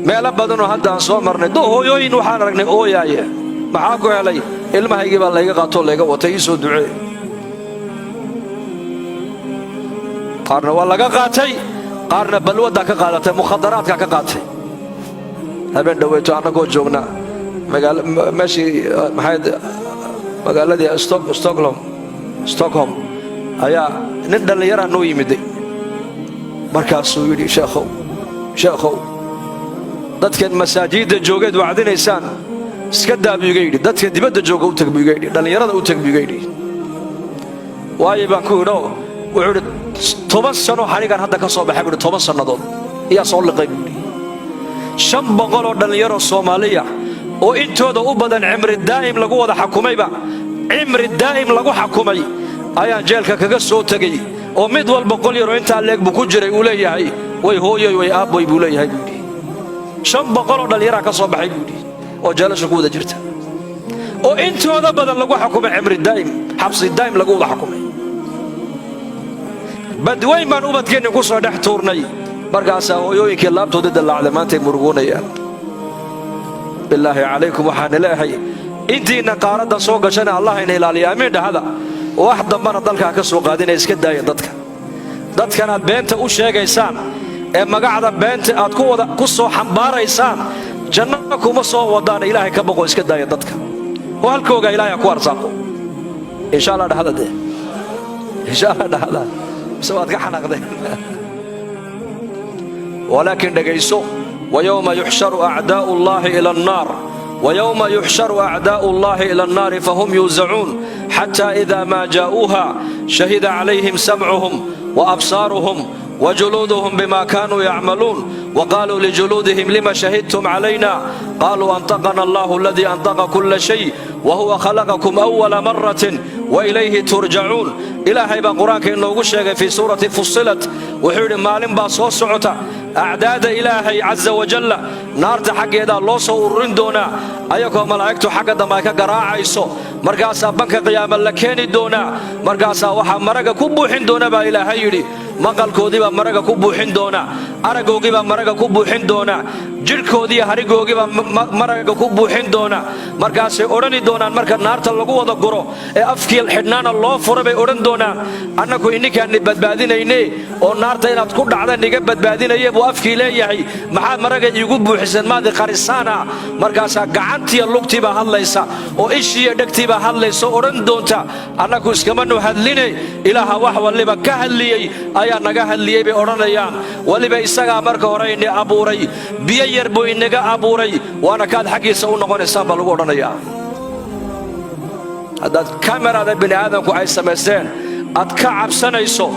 meelo badan oo hadda aan soo marnay hooyooyin waxaan aragnay ooyaaya maxaa ku helay ilmahaygii baa layga qaato layga watay ii soo ducee qaarna waa laga qaatay qaarna balwadda ka qaadatay mukhadaraadka ka qaatay habeen dhaweeto annagoo joogna meeshii magaaladii Stockholm ayaa nin dhallinyara noo yimiday markaasuu yidhi sheekhow dadkan masaajidda joogeed wacdinaysaan iska daa buu iga yidhi dadka dibadda jooga u tag buu iga yidhi dhallinyarada u tag buu iga yidhi waayo baan ku yidho wuxuu yidhi 10 sano xarigan hadda ka soo baxay buu 10 sannadood iyaa soo liqay buu yidhi 500 oo dhallinyaro Soomaaliya oo intooda u badan cimri daa'im lagu wada xukumayba cimri daa'im lagu xukumay ayaan jeelka kaga soo tagay oo mid walba qol yar oo inta leeg buu ku jiray uu leeyahay way hooyay way aaboy buu leeyahay buu yidhi 500 oo dhallinyaro ka soo baxay buu yidhi oo jeelasha ku wada jirta oo intooda badan lagu xukumay cimri daa'im xabsi daa'im lagu wada xukumay badweyn baan ubadkeena ku soo dhex tuurnay markaas hooyooyinkii laabtooda dalaacday maanta murugoonayaan بالله عليكم وحان إلهي إنتينا قاردا سوق شنا الله إن إلالي أمين هذا واحد ضمن ضلك كسوق قادين يسكت داي ضدك أنا بنت وشيء إنسان إما قاعدة بنت أتكون قصة حمبار إنسان جنكم صو ودان إلهي كبقوا يسكت داي ضدك وهالكوجا إلهي أكوار ساقو إن شاء الله هذا ده إن شاء الله هذا سوات كحنا قدين ولكن دقيسو ويوم يحشر أعداء الله إلى النار ويوم يحشر أعداء الله إلى النار فهم يوزعون حتى إذا ما جاءوها شهد عليهم سمعهم وأبصارهم وجلودهم بما كانوا يعملون وقالوا لجلودهم لما شهدتم علينا قالوا أنطقنا الله الذي أنطق كل شيء وهو خلقكم أول مرة وإليه ترجعون إلهي بقرآنك إنه قشيك في سورة فصلت وحيد مالين باصوص سعوتا أعداد إلهي عز وجل نار حق يدا الله صورين دونا أيكم ملائكته حق دمائك قراء عيسو مرقاسا بنك قياما لكيني دونا مرقاسا وحا مرقا كبوحين دونا با إلهي يدي maqalkoodii baa maraga ku buuxin doona aragoogii baa maraga ku buuxin doona jirkoodii harigoogii baa maraga ku buuxin doona markaas ay orani doonaan marka naarta lagu wada guro ee afkiil xidhnaana loo furo bay oran doonaan annagu innikaan badbaadinayne oo naarta inaad ku dhacdaan niga badbaadinayay buu afkii leeyahay maxaa maraga iigu buuxisan maadi qarisaana markaas gacantii lugtii baa hadlaysa oo ishii dhagtii baa hadlaysa oran doonta annagu iskama noo hadline ilaaha wax waliba ka hadliyay ayaa naga hadliyay bay oranayaan waliba isaga marka hore inay abuuray biyo yar buu inaga abuuray waana kaad xaqiisa u noqonaysaa baa lagu oranayaa haddaad kamerada bini aadamku ay samaysteen aad ka cabsanayso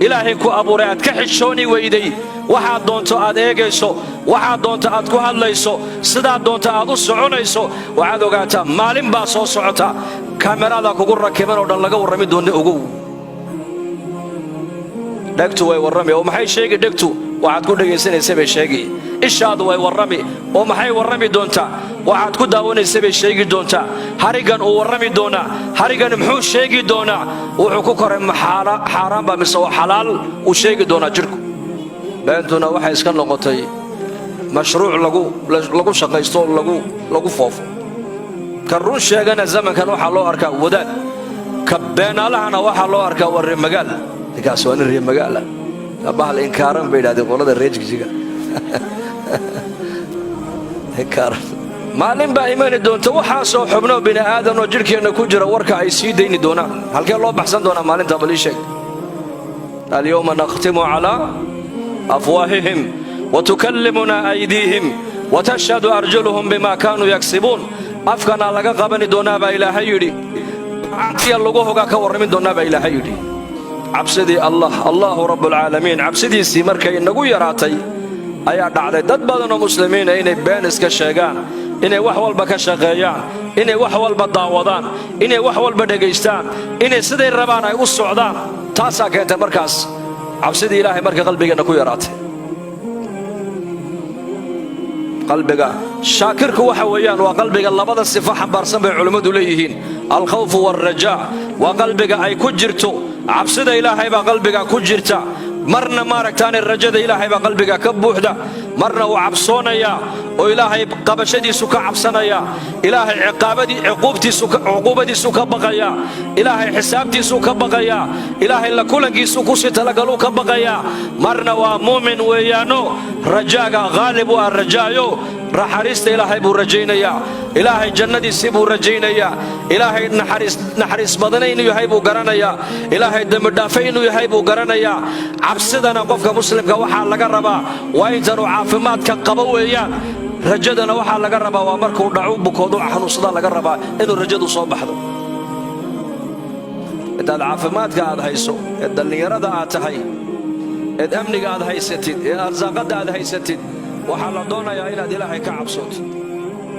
ilaahay ku abuuray aad ka xishooni weyday waxaad doonto aad eegayso waxaad doonto aad ku hadlayso sidaad doonto aad u soconayso waxaad ogaataa maalin baa soo socota kamerada kugu rakiban oo dhan laga warrami doono ogow dhagtu way warrami oo maxay sheegi dhagtu waxaad ku dhageysanaysaa bay sheegi ishaadu way warrami oo maxay warrami doontaa waxaad ku daawanaysaa bay sheegi doontaa harigan uu warrami doonaa harigan muxuu sheegi doonaa wuxuu ku koray xaaraan baa mise xalaal uu sheegi doonaa jirku beentuna waxay iska noqotay mashruuc lagu shaqaysto lagu foofo ka run sheegana zamankan waxaa loo arkaa wadaad ka beenaalahana waxaa loo arkaa warri magaal ninkaas waa nin reer magaala bahal inkaaran bay yidhahdeen qolada reer jigjiga inkaaran maalin baa imani doonta waxaasoo xubno bini aadan oo jirhkeenna ku jira warka ay sii dayni doonaan halkee loo baxsan doonaa maalinta bal ii sheeg alyawma nakhtimu calaa afwaahihim watukallimuna aydiihim watashhadu arjuluhum bima kaanuu yaksibuun afkana laga qabani doonaa baa ilaahay yidhi gacantiya lagu hogaa ka warramin doonaa baa ilaahay yidhi cabsidii allahu rabbulcaalamiin cabsidiisii markay inagu yaraatay ayaa dhacday dad badan oo muslimiina inay been iska sheegaan inay wax walba ka shaqeeyaan inay wax walba daawadaan inay wax walba dhegaystaan inay siday rabaan ay u socdaan taasaa keentay markaas cabsidii ilaahay markay qalbigeenna ku yaraatay qalbiga shaakirku waxa weeyaan waa qalbiga labada sifo xambaarsan bay culimmadu leeyihiin alkhawfu waalrajaa waa qalbiga ay ku jirto cabsida ilaahay baa qalbiga ku jirta marna maaragtaan rajada ilaahay baa qalbiga ka buuxda marna uu cabsoonaya oo ilaahay qabashadiisu ka cabsanaya ilaahay ciqaabadiisu ka baqaya ilaahay xisaabtiisu ka baqaya ilaahay la kulankiisu ku si talagalu ka baqaya marna waa muumin weeyaano rajaaga qaalib waa rajaayo raxariista ilaahay buu rajaynaya ilaahay jannadiisa buu rajaynaya ilaahay naxariis badan inuu yahay buu garanaya ilaahay dambi dhaaf inuu yahay buu garanaya cabsidana qofka muslimka waxa laga rabaa waa inuu caafimaadka qabo weeyaan rajadana waxa laga rabaa waa markuu dhacu bukoodo xanuunsada laga rabaa inuu rajadu soo baxdo inta caafimaadka aad hayso ee dhalinyarada aad tahay ee amniga aad haysatid ee arsaaqada aad haysatid waxa la doonayaa inaad ilaahay ka cabsato